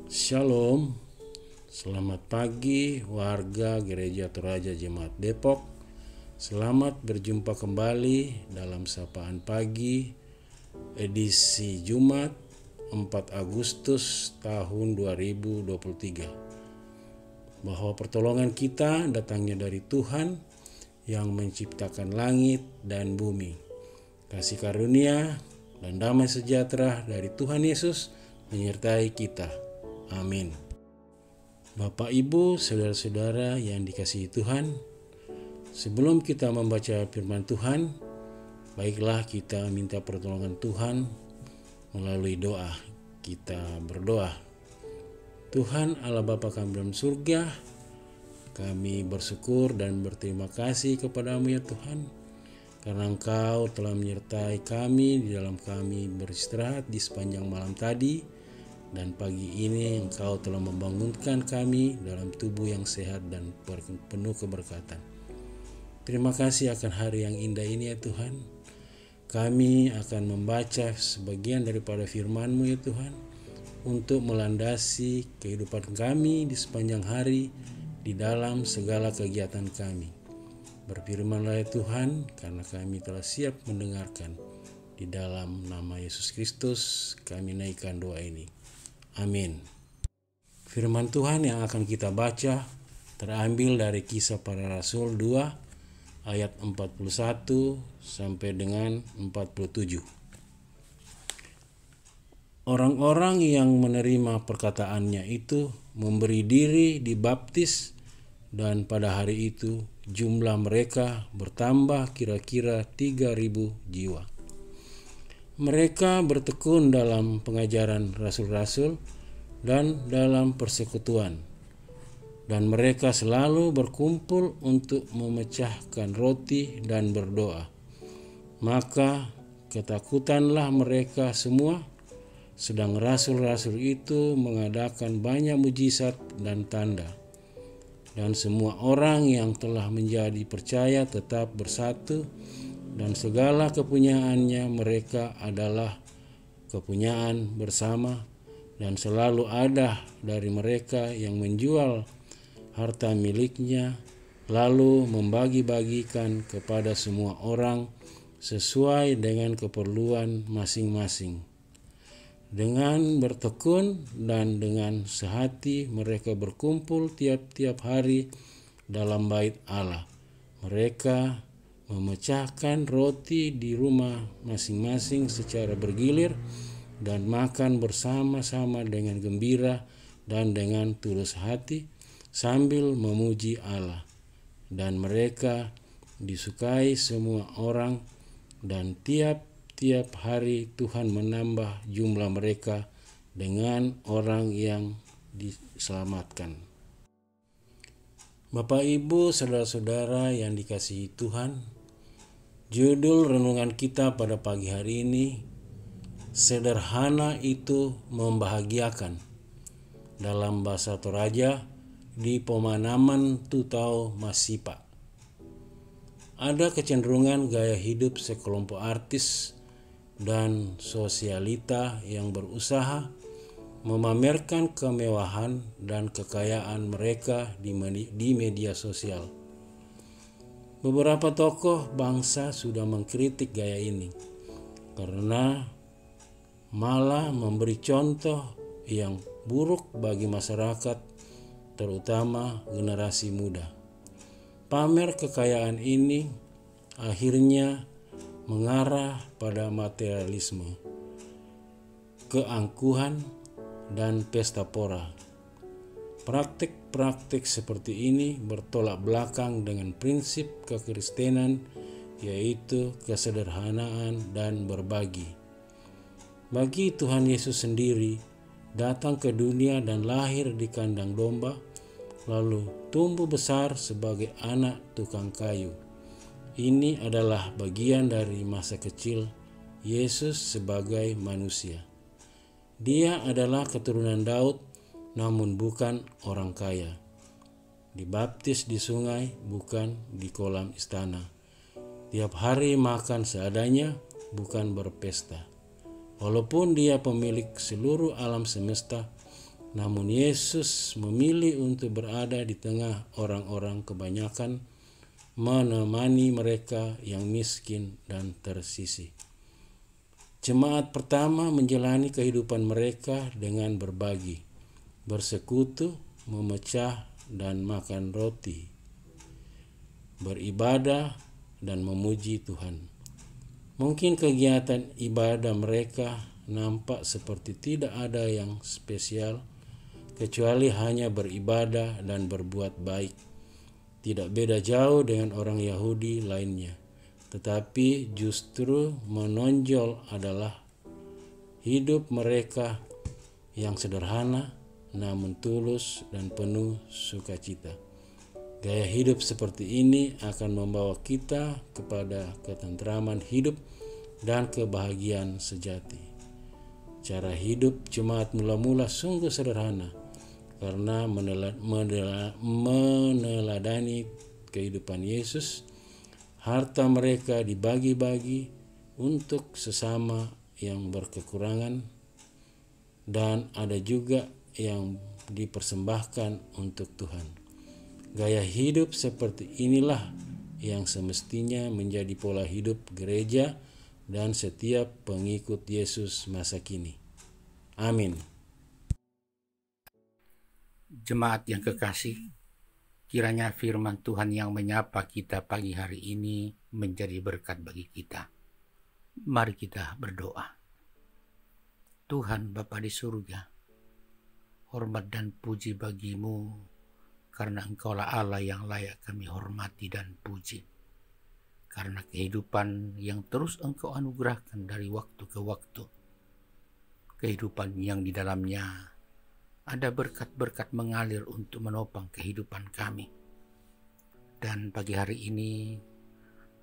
Shalom, selamat pagi warga Gereja Toraja Jemaat Depok. Selamat berjumpa kembali dalam Sapaan Pagi edisi Jumat 4 Agustus tahun 2023. Bahwa pertolongan kita datangnya dari Tuhan yang menciptakan langit dan bumi. Kasih karunia dan damai sejahtera dari Tuhan Yesus menyertai kita. Amin. Bapak, Ibu, saudara-saudara yang dikasihi Tuhan, sebelum kita membaca firman Tuhan, baiklah kita minta pertolongan Tuhan melalui doa. Kita berdoa. Tuhan Allah Bapa kami dalam surga, kami bersyukur dan berterima kasih kepada-Mu ya Tuhan, karena Engkau telah menyertai kami di dalam kami beristirahat di sepanjang malam tadi. Dan pagi ini Engkau telah membangunkan kami dalam tubuh yang sehat dan penuh keberkatan. Terima kasih akan hari yang indah ini ya Tuhan. Kami akan membaca sebagian daripada firman-Mu ya Tuhan, untuk melandasi kehidupan kami di sepanjang hari di dalam segala kegiatan kami. Berfirmanlah ya Tuhan, karena kami telah siap mendengarkan. Di dalam nama Yesus Kristus kami naikkan doa ini. Amin. Firman Tuhan yang akan kita baca terambil dari Kisah Para Rasul 2 ayat 41 sampai dengan 47. Orang-orang yang menerima perkataannya itu memberi diri dibaptis, dan pada hari itu jumlah mereka bertambah kira-kira 3.000 jiwa. Mereka bertekun dalam pengajaran rasul-rasul dan dalam persekutuan, dan mereka selalu berkumpul untuk memecahkan roti dan berdoa. Maka ketakutanlah mereka semua, sedang rasul-rasul itu mengadakan banyak mujizat dan tanda. Dan semua orang yang telah menjadi percaya tetap bersatu, dan segala kepunyaannya mereka adalah kepunyaan bersama, dan selalu ada dari mereka yang menjual harta miliknya, lalu membagi-bagikan kepada semua orang sesuai dengan keperluan masing-masing. Dengan bertekun dan dengan sehati mereka berkumpul tiap-tiap hari dalam bait Allah. Mereka memecahkan roti di rumah masing-masing secara bergilir dan makan bersama-sama dengan gembira dan dengan tulus hati sambil memuji Allah. Dan mereka disukai semua orang, dan tiap-tiap hari Tuhan menambah jumlah mereka dengan orang yang diselamatkan. Bapak, Ibu, saudara-saudara yang dikasihi Tuhan, judul renungan kita pada pagi hari ini, sederhana itu membahagiakan. Dalam bahasa Toraja di pemanaman Tutau Masipa. Ada kecenderungan gaya hidup sekelompok artis dan sosialita yang berusaha memamerkan kemewahan dan kekayaan mereka di media sosial. Beberapa tokoh bangsa sudah mengkritik gaya ini karena malah memberi contoh yang buruk bagi masyarakat, terutama generasi muda. Pamer kekayaan ini akhirnya mengarah pada materialisme, keangkuhan, dan pesta pora. Praktik-praktik seperti ini bertolak belakang dengan prinsip kekristenan, yaitu kesederhanaan dan berbagi. Bagi Tuhan Yesus sendiri datang ke dunia dan lahir di kandang domba, lalu tumbuh besar sebagai anak tukang kayu. Ini adalah bagian dari masa kecil Yesus sebagai manusia. Dia adalah keturunan Daud, namun bukan orang kaya. Dibaptis di sungai, bukan di kolam istana. Tiap hari makan seadanya, bukan berpesta. Walaupun dia pemilik seluruh alam semesta, Namun Yesus memilih untuk berada di tengah orang-orang kebanyakan, menemani mereka yang miskin dan tersisih. Jemaat pertama menjalani kehidupan mereka dengan berbagi, bersekutu, memecah dan makan roti, beribadah dan memuji Tuhan. Mungkin kegiatan ibadah mereka nampak seperti tidak ada yang spesial, kecuali hanya beribadah dan berbuat baik. Tidak beda jauh dengan orang Yahudi lainnya. Tetapi justru menonjol adalah hidup mereka yang sederhana, namun tulus dan penuh sukacita. Gaya hidup seperti ini akan membawa kita kepada ketentraman hidup dan kebahagiaan sejati. Cara hidup jemaat mula-mula sungguh sederhana, karena meneladani kehidupan Yesus. Harta mereka dibagi-bagi untuk sesama yang berkekurangan, dan ada juga yang dipersembahkan untuk Tuhan. Gaya hidup seperti inilah yang semestinya menjadi pola hidup gereja dan setiap pengikut Yesus masa kini. Amin. Jemaat yang kekasih, kiranya firman Tuhan yang menyapa kita pagi hari ini menjadi berkat bagi kita. Mari kita berdoa. Tuhan Bapa di surga, hormat dan puji bagimu, karena Engkaulah Allah yang layak kami hormati dan puji. Karena kehidupan yang terus Engkau anugerahkan dari waktu ke waktu. Kehidupan yang di dalamnya ada berkat-berkat mengalir untuk menopang kehidupan kami. Dan pagi hari ini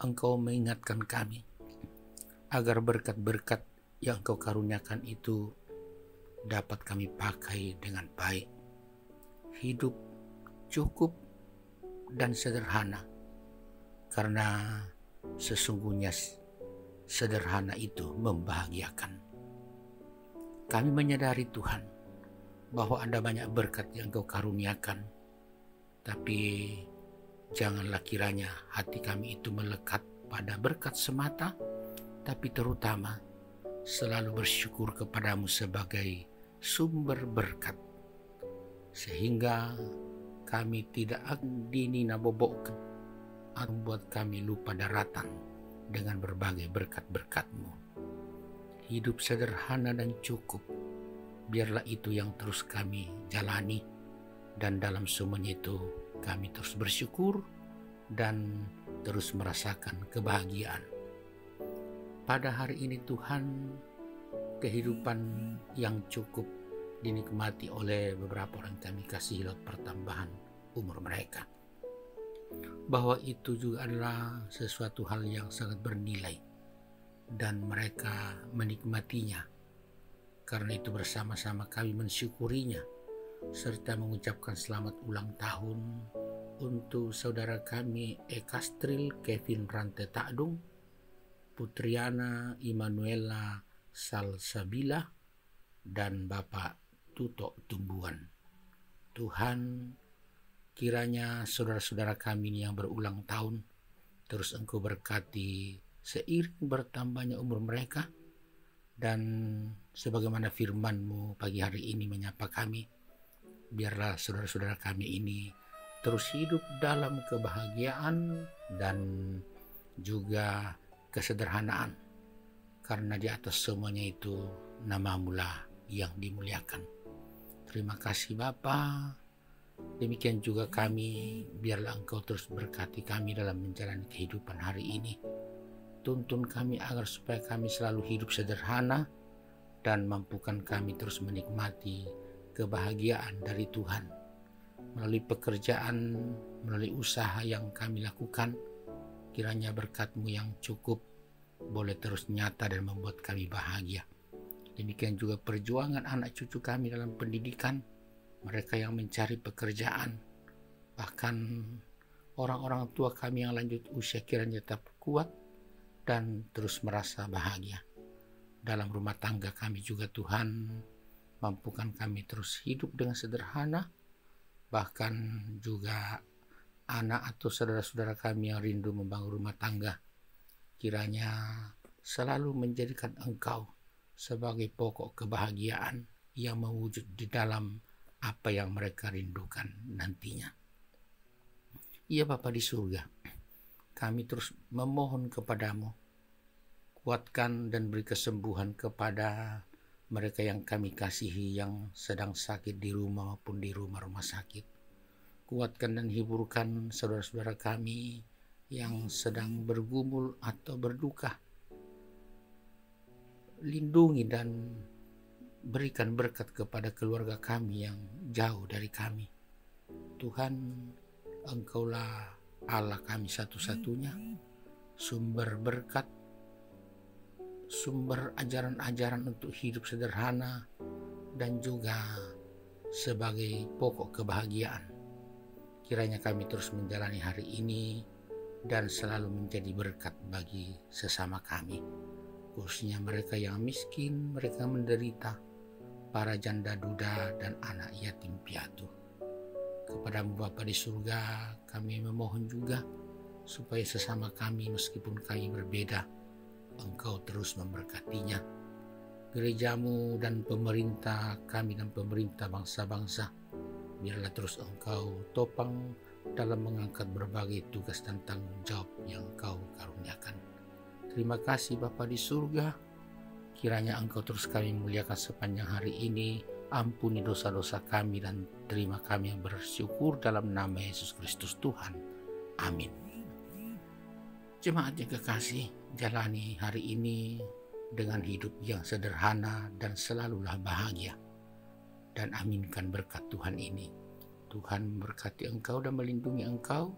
Engkau mengingatkan kami agar berkat-berkat yang Engkau karuniakan itu dapat kami pakai dengan baik. Hidup cukup dan sederhana, karena sesungguhnya sederhana itu membahagiakan. Kami menyadari Tuhan bahwa ada banyak berkat yang Engkau karuniakan, tapi janganlah kiranya hati kami itu melekat pada berkat semata, tapi terutama selalu bersyukur kepadamu sebagai sumber berkat, sehingga kami tidak dinabobokkan atau membuat kami lupa daratan dengan berbagai berkat-berkat-Mu. Hidup sederhana dan cukup, biarlah itu yang terus kami jalani, dan dalam semuanya itu kami terus bersyukur dan terus merasakan kebahagiaan. Pada hari ini Tuhan, kehidupan yang cukup dinikmati oleh beberapa orang kami kasih lewat pertambahan umur mereka. Bahwa itu juga adalah sesuatu hal yang sangat bernilai dan mereka menikmatinya. Karena itu bersama-sama kami mensyukurinya serta mengucapkan selamat ulang tahun untuk saudara kami Ekastril Kevin Rante Takdung, Putriana Immanuela Salsabila, dan Bapak Tuto Tumbuhan. Tuhan, kiranya saudara-saudara kami yang berulang tahun terus Engkau berkati seiring bertambahnya umur mereka, dan sebagaimana firman-Mu pagi hari ini menyapa kami, biarlah saudara-saudara kami ini terus hidup dalam kebahagiaan dan juga kesederhanaan, karena di atas semuanya itu nama-Mu lah yang dimuliakan. Terima kasih Bapa. Demikian juga kami, biarlah Engkau terus berkati kami dalam menjalani kehidupan hari ini. Tuntun kami agar supaya kami selalu hidup sederhana dan mampukan kami terus menikmati kebahagiaan dari Tuhan. Melalui pekerjaan, melalui usaha yang kami lakukan, kiranya berkat-Mu yang cukup boleh terus nyata dan membuat kami bahagia. Demikian juga perjuangan anak cucu kami dalam pendidikan, mereka yang mencari pekerjaan, bahkan orang-orang tua kami yang lanjut usia kiranya tetap kuat dan terus merasa bahagia. Dalam rumah tangga kami juga Tuhan, Mampukan kami terus hidup dengan sederhana, bahkan juga anak atau saudara-saudara kami yang rindu membangun rumah tangga, kiranya selalu menjadikan Engkau sebagai pokok kebahagiaan yang mewujud di dalam apa yang mereka rindukan nantinya. Ya Bapa di surga, kami terus memohon kepadamu, kuatkan dan beri kesembuhan kepada mereka yang kami kasihi yang sedang sakit di rumah maupun di rumah-rumah sakit. Kuatkan dan hiburkan saudara-saudara kami yang sedang bergumul atau berduka. Lindungi dan berikan berkat kepada keluarga kami yang jauh dari kami. Tuhan, Engkaulah Allah kami satu-satunya, sumber berkat, sumber ajaran-ajaran untuk hidup sederhana, dan juga sebagai pokok kebahagiaan. Kiranya kami terus menjalani hari ini dan selalu menjadi berkat bagi sesama kami, khususnya mereka yang miskin, mereka menderita, para janda duda dan anak yatim piatu. Kepadamu Bapa di surga, kami memohon juga supaya sesama kami meskipun kami berbeda, Engkau terus memberkatinya. Gerejamu dan pemerintah kami dan pemerintah bangsa-bangsa, biarlah terus Engkau topang dalam mengangkat berbagai tugas dan tanggung jawab yang Engkau karuniakan. Terima kasih Bapa di surga, kiranya Engkau terus kami muliakan sepanjang hari ini. Ampuni dosa-dosa kami dan terima kami yang bersyukur dalam nama Yesus Kristus Tuhan. Amin. Jemaat yang kekasih, jalani hari ini dengan hidup yang sederhana dan selalulah bahagia. Dan aminkan berkat Tuhan ini. Tuhan memberkati engkau dan melindungi engkau.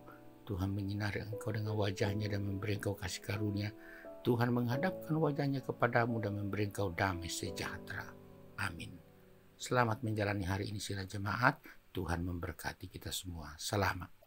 Tuhan menyinari engkau dengan wajahnya dan memberi engkau kasih karunia. Tuhan menghadapkan wajahnya kepadamu dan memberi engkau damai sejahtera. Amin. Selamat menjalani hari ini sila jemaat. Tuhan memberkati kita semua. Selamat.